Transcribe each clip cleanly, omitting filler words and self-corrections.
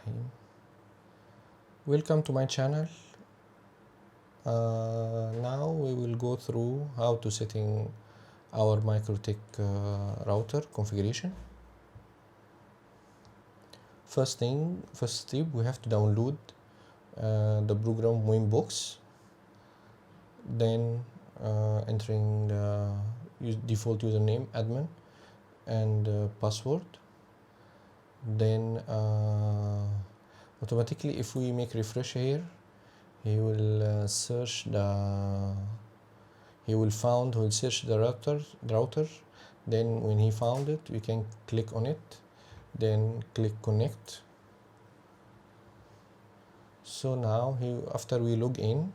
Bismillahirrahmanirrahim. Welcome to my channel. Now we will go through how to setting our Mikrotik router configuration. First step, we have to download the program Winbox. Then entering the default username admin and password. Then automatically, if we make refresh here, he will search the search the router. Then when he found it, we can click on it, then click connect. So now after we log in,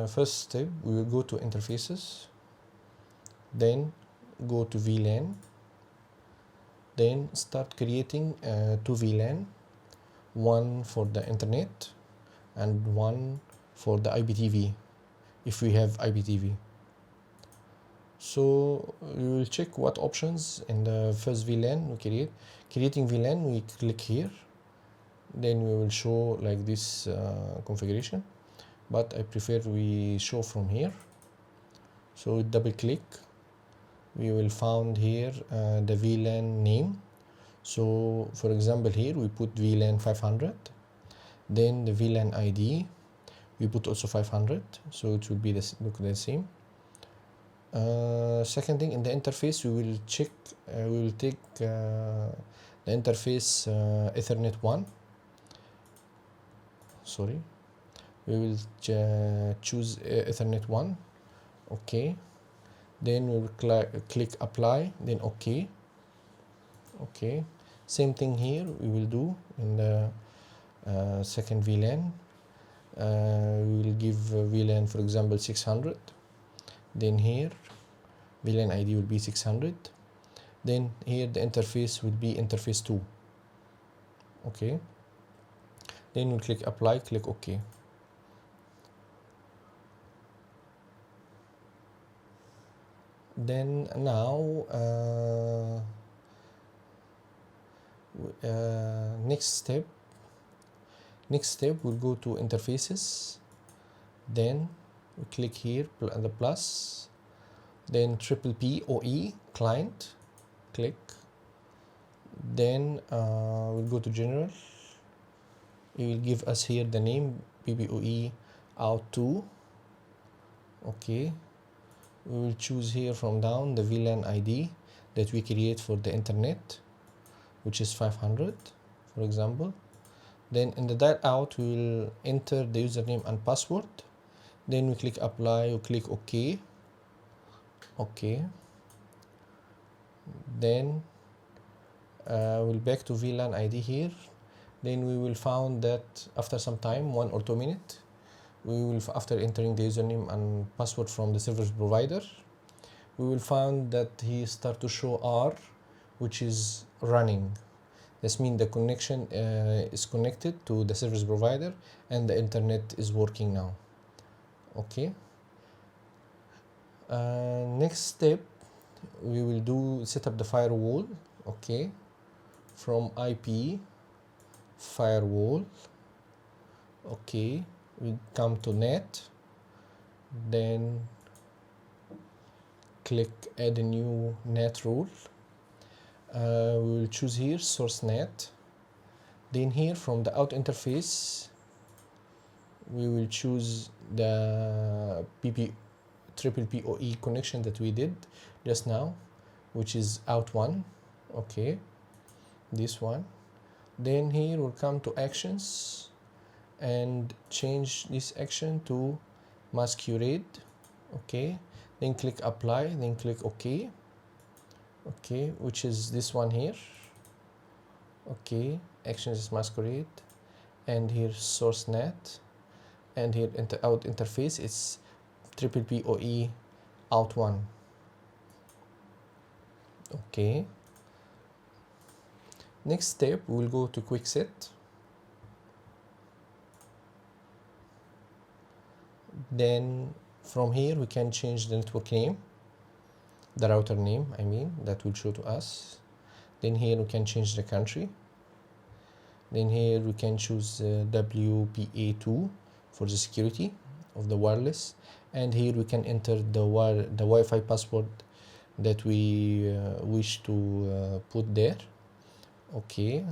first step, we will go to interfaces, then go to VLAN, then start creating two VLAN, one for the internet and one for the IPTV, if we have IPTV. So we will check what options in the first VLAN we create. Creating VLAN, we click here, then we will show like this configuration, but I prefer we show from here. So we double click, we will find here the VLAN name. So for example, here we put VLAN 500, then the VLAN ID we put also 500, so it will be look the same. Second thing, in the interface we will check, we will take the interface Ethernet 1. Sorry, we will choose Ethernet 1. Okay, then we will click apply, then okay. Same thing here we will do in the second VLAN. We will give VLAN, for example, 600. Then here VLAN ID will be 600. Then here the interface will be interface 2. Okay, then we'll click apply, click OK. Then now next step we'll go to interfaces, then we click here the plus, then PPOE client, click, then we'll go to general. It will give us here the name PPOE out 2. Okay, we will choose here from down the VLAN ID that we create for the internet, which is 500, for example. Then in the dial out, we will enter the username and password. Then we click apply, we click OK. Then we'll back to VLAN ID here. Then we will find that after some time, 1 or 2 minutes, we will, after entering the username and password from the service provider, we will find that he start to show R, which is running. This means the connection is connected to the service provider and the internet is working now. Okay. Next step, we will do set up the firewall. Okay. From IP firewall. Okay. We come to net. Then click add a new net rule. We will choose here source net. Then here from the out interface, we will choose the PPOE connection that we did just now, which is out 1. Okay, this one. Then here we'll come to actions and change this action to masquerade. Okay, then click apply, then click OK. Okay, which is this one here. Okay, actions is masquerade, and here source net, and here out interface it's PPOE out 1. Okay, next step we will go to quick set. Then from here we can change the network name, the router name, that will show to us. Then here we can change the country. Then here we can choose WPA2 for the security of the wireless, and here we can enter the Wi-Fi password that we wish to put there. Okay.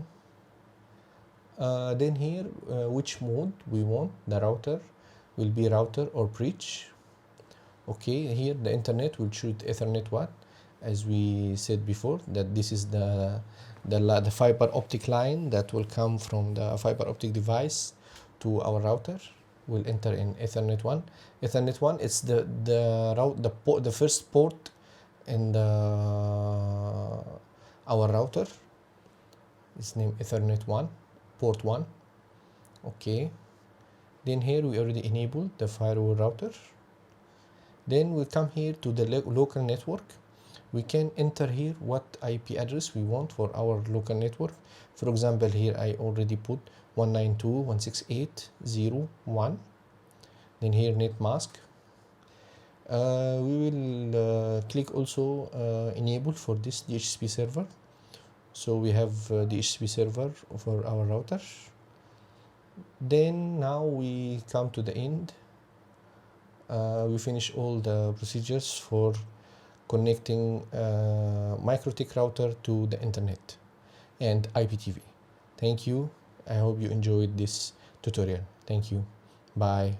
Then here which mode we want. The router will be router or bridge. Okay, here the internet will choose Ethernet 1, as we said before, that this is the fiber optic line that will come from the fiber optic device to our router. Will enter in Ethernet 1. Ethernet 1 is the first port in our router. It's named Ethernet 1, port 1. Okay. Then here we already enabled the firewall router. Then we come here to the local network. We can enter here what IP address we want for our local network. For example, here I already put 192.168.0.1. Then here net mask. We will click also enable for this DHCP server. So we have DHCP server for our router. Then now we come to the end. We finish all the procedures for connecting Mikrotik router to the internet and IPTV. Thank you. I hope you enjoyed this tutorial. Thank you. Bye.